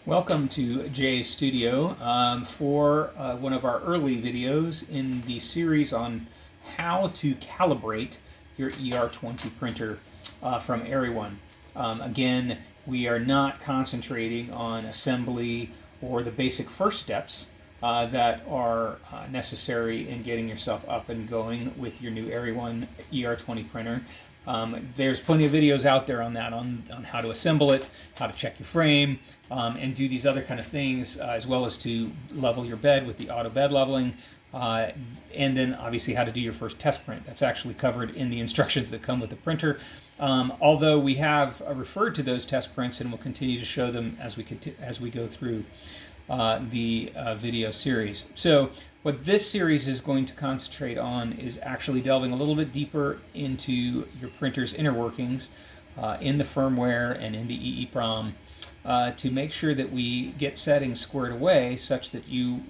Welcome to Jay's Studio for one of our early videos in the series on how to calibrate your ER-20 printer from ER-20. Again, we are not concentrating on assembly or the basic first steps that are necessary in getting yourself up and going with your new ER-20 ER-20 printer. There's plenty of videos out there on that, on how to assemble it, how to check your frame, and do these other kind of things, as well as to level your bed with the auto bed leveling, and then obviously how to do your first test print. That's actually covered in the instructions that come with the printer. Although we have referred to those test prints, and we'll continue to show them as we go through the video series. So what this series is going to concentrate on is actually delving a little bit deeper into your printer's inner workings in the firmware and in the EEPROM to make sure that we get settings squared away such that you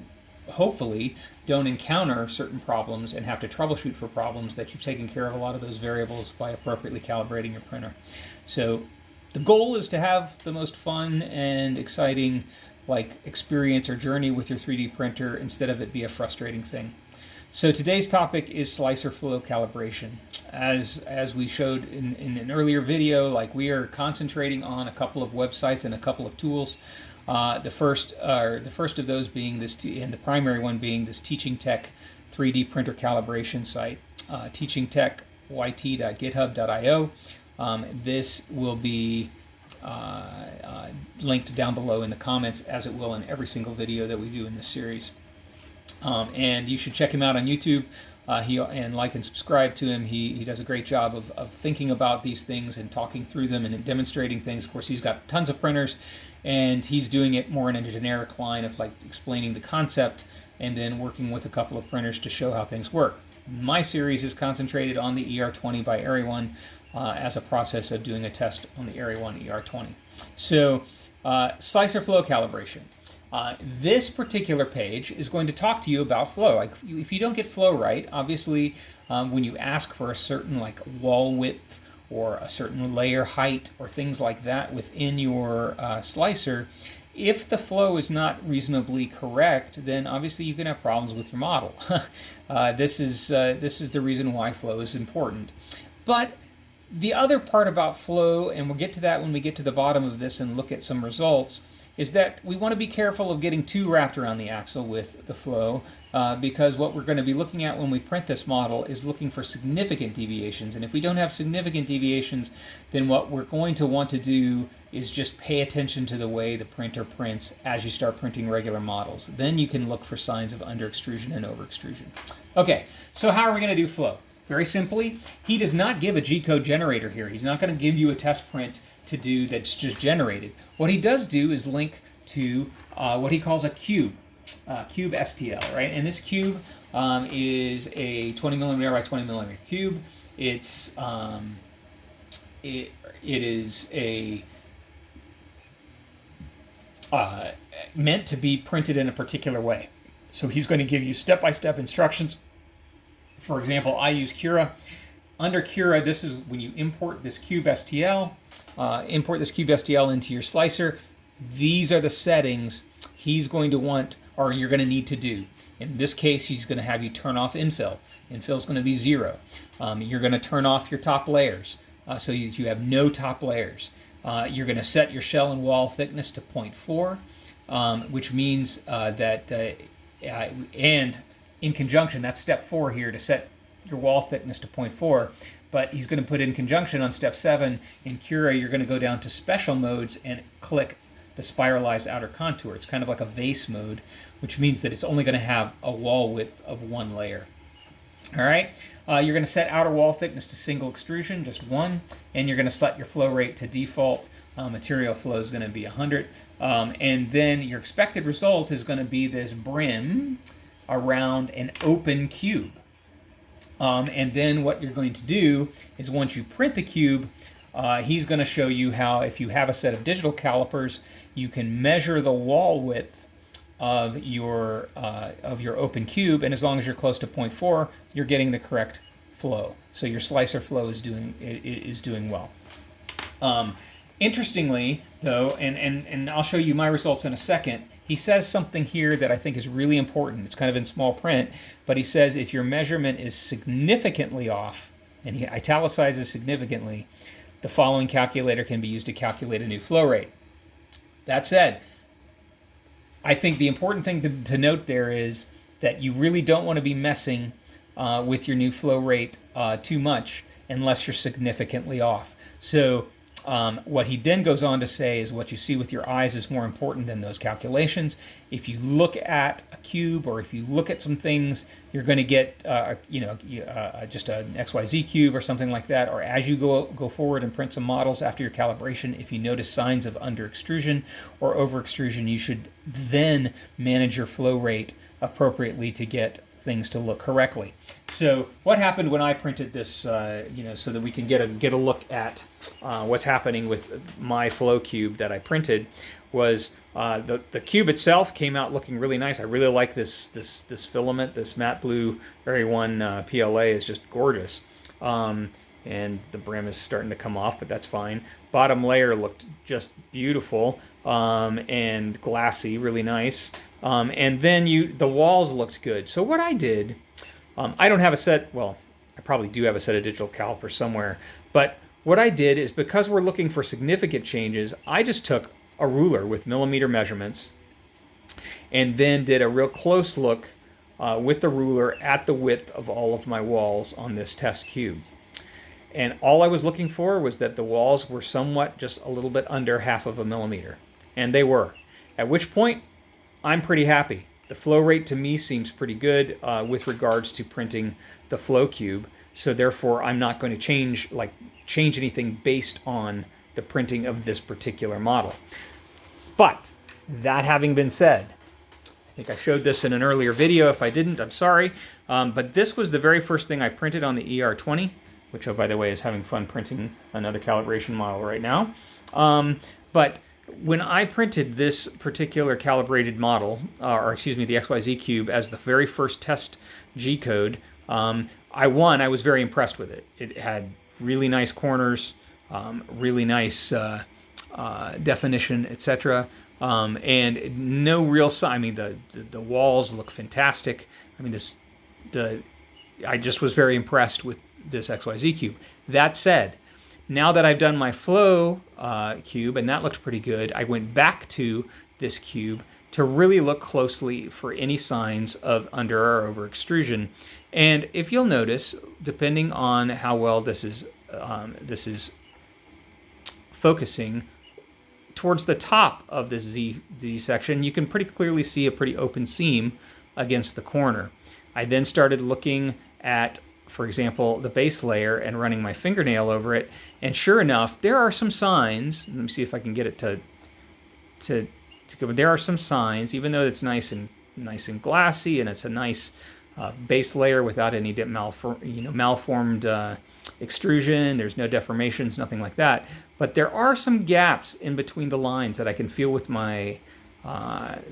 hopefully don't encounter certain problems and have to troubleshoot for problems, that you've taken care of a lot of those variables by appropriately calibrating your printer. So the goal is to have the most fun and exciting experience or journey with your 3D printer instead of it be a frustrating thing. So today's topic is slicer flow calibration. As we showed in an earlier video, we are concentrating on a couple of websites and a couple of tools. The first of those being this, and the primary one being this Teaching Tech 3D printer calibration site, teachingtechyt.github.io. This will be linked down below in the comments, as it will in every single video that we do in this series. And you should check him out on YouTube. And like and subscribe to him. He does a great job of thinking about these things and talking through them and demonstrating things. Of course, he's got tons of printers, and he's doing it more in a generic line of explaining the concept and then working with a couple of printers to show how things work. My series is concentrated on the ER-20 by ER-20 as a process of doing a test on the ER-20 ER-20. So slicer flow calibration. This particular page is going to talk to you about flow. If you don't get flow right, obviously when you ask for a certain wall width or a certain layer height or things like that within your slicer, if the flow is not reasonably correct, then obviously you can have problems with your model. This is the reason why flow is important. But the other part about flow, and we'll get to that when we get to the bottom of this and look at some results, is that we want to be careful of getting too wrapped around the axle with the flow, because what we're going to be looking at when we print this model is looking for significant deviations. And if we don't have significant deviations, then what we're going to want to do is just pay attention to the way the printer prints as you start printing regular models. Then you can look for signs of under extrusion and over extrusion. Okay, so how are we going to do flow? Very simply, he does not give a G-code generator here. He's not going to give you a test print to do that's just generated. What he does do is link to what he calls a cube, cube STL, right? And this cube is a 20 millimeter by 20 millimeter cube. It's it is a meant to be printed in a particular way. So he's going to give you step-by-step instructions. For example, I use Cura. Under Cura, this is when you import this cube STL, into your slicer. These are the settings he's going to want, or you're going to need to do. In this case, he's going to have you turn off infill. Infill is going to be 0. You're going to turn off your top layers, so you have no top layers. You're going to set your shell and wall thickness to 0.4, which means and in conjunction, that's step 4 here, to set your wall thickness to 0.4, but he's going to put in conjunction on step 7. In Cura, you're going to go down to special modes and click the spiralized outer contour. It's kind of like a vase mode, which means that it's only going to have a wall width of 1 layer. All right, you're going to set outer wall thickness to single extrusion, just 1, and you're going to set your flow rate to default. Material flow is going to be 100, and then your expected result is going to be this brim around an open cube. And then what you're going to do is, once you print the cube, he's going to show you how, if you have a set of digital calipers, you can measure the wall width of your open cube, and as long as you're close to 0.4, you're getting the correct flow. So your slicer flow is doing well. Interestingly, though, and I'll show you my results in a second, he says something here that I think is really important. It's kind of in small print, but he says if your measurement is significantly off, and he italicizes significantly, the following calculator can be used to calculate a new flow rate. That said, I think the important thing to note there is that you really don't want to be messing with your new flow rate too much unless you're significantly off. So what he then goes on to say is what you see with your eyes is more important than those calculations. If you look at a cube or if you look at some things, you're going to get just an XYZ cube or something like that. Or as you go forward and print some models after your calibration, if you notice signs of under extrusion or over extrusion, you should then manage your flow rate appropriately to get things to look correctly. So what happened when I printed this, so that we can get a look at what's happening with my flow cube that I printed, was the cube itself came out looking really nice. I really like this filament. This matte blue Area 1 PLA is just gorgeous. And the brim is starting to come off, but that's fine. Bottom layer looked just beautiful and glassy, really nice. And then the walls looked good. So what I did, I don't have a set, well, I probably do have a set of digital calipers somewhere, but what I did is, because we're looking for significant changes, I just took a ruler with millimeter measurements and then did a real close look with the ruler at the width of all of my walls on this test cube. And all I was looking for was that the walls were somewhat just a little bit under 1/2 millimeter. And they were. At which point, I'm pretty happy. The flow rate to me seems pretty good with regards to printing the flow cube. So therefore, I'm not going to change anything based on the printing of this particular model. But that having been said, I think I showed this in an earlier video. If I didn't, I'm sorry. But this was the very first thing I printed on the ER-20, which, by the way, is having fun printing another calibration model right now. But when I printed this particular calibrated model, the XYZ cube, as the very first test G-code, I was very impressed with it. It had really nice corners, really nice definition, etc. And no real sign. I mean, the walls look fantastic. I mean, I just was very impressed with this XYZ cube. That said, now that I've done my flow cube, and that looked pretty good, I went back to this cube to really look closely for any signs of under or over extrusion. And if you'll notice, depending on how well this is focusing, towards the top of this Z section, you can pretty clearly see a pretty open seam against the corner. I then started looking at, for example, the base layer and running my fingernail over it, and sure enough, there are some signs. Let me see if I can get it to go. There are some signs, even though it's nice and glassy, and it's a nice base layer without any malformed extrusion. There's no deformations, nothing like that. But there are some gaps in between the lines that I can feel with my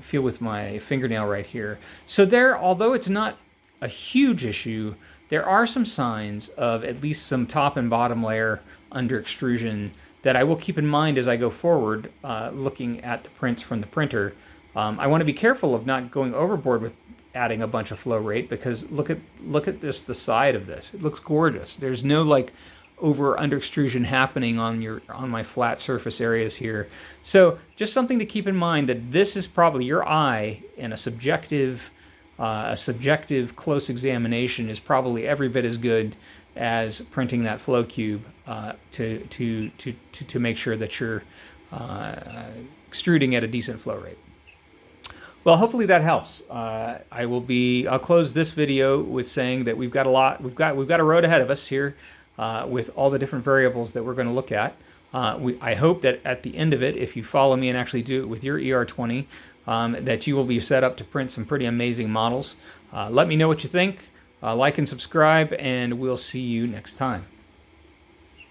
fingernail right here. So there, although it's not a huge issue, there are some signs of at least some top and bottom layer under extrusion that I will keep in mind as I go forward looking at the prints from the printer. I want to be careful of not going overboard with adding a bunch of flow rate, because look at this, the side of this. It looks gorgeous. There's no over under extrusion happening on my flat surface areas here. So just something to keep in mind, that this is probably your eye, and a subjective close examination is probably every bit as good as printing that flow cube to make sure that you're extruding at a decent flow rate. Well, hopefully that helps. I'll close this video with saying that we've got a road ahead of us here with all the different variables that we're going to look at. I hope that at the end of it, if you follow me and actually do it with your ER-20, that you will be set up to print some pretty amazing models. Let me know what you think. Like and subscribe, and we'll see you next time.